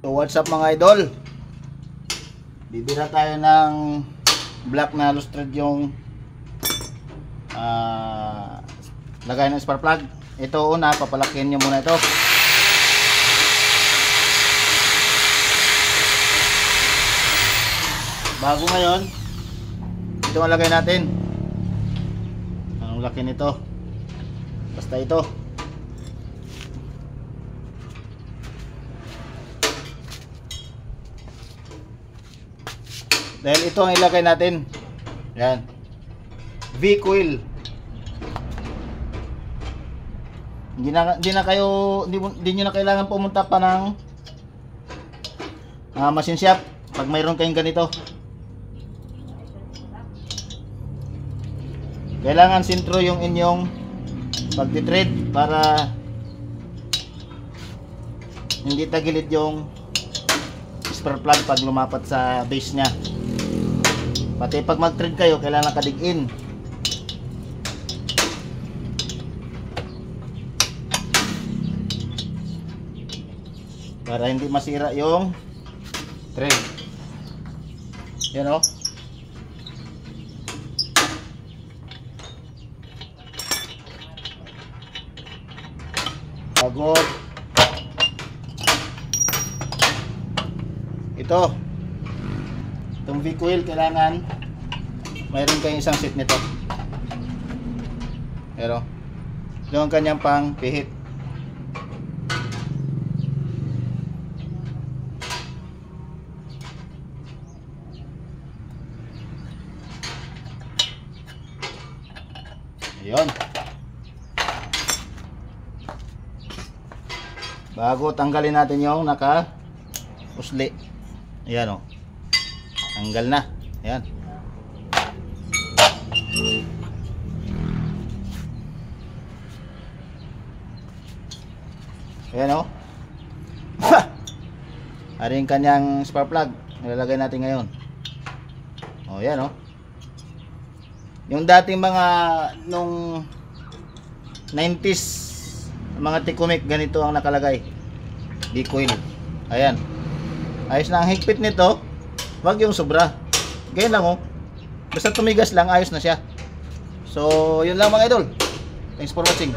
So what's up mga idol, bibira tayo ng black na lustrad yung lagay ng spark plug. Ito una, papalakin nyo muna ito. Bago ngayon, ito ang lagay natin. Anong laki nito? Basta ito. Dahil ito ang ilagay natin. Yan. V-coil. Hindi nyo na kailangan pumunta pa ng machine shop pag mayroon kayong ganito. Kailangan sintro yung inyong pagtitread para hindi tagilid yung spark plug pag lumapat sa base nya. Pati pag mag-thread kayo, kailangan nakadig-in. Para hindi masira yung thread. Yan o. Bago itong V-coil, kailangan mayroon kayong isang set nito. Pero yung kanyang pang pihit. Ayun. Bago tanggalin natin yung naka-usli. Ayan o. Tanggal na. Ayan. Ayan o. Ari yung kanyang spark plug. Nilalagay natin ngayon. O, ayan o. Yung dating mga nung 90s mga Tikumic, ganito ang nakalagay. V-coil. Ayan. Ayos na ang higpit nito. Wag yung sobra. Ganyan lang oh. Basta tumigas lang, ayos na siya. So, yun lang mga idol. Thanks for watching.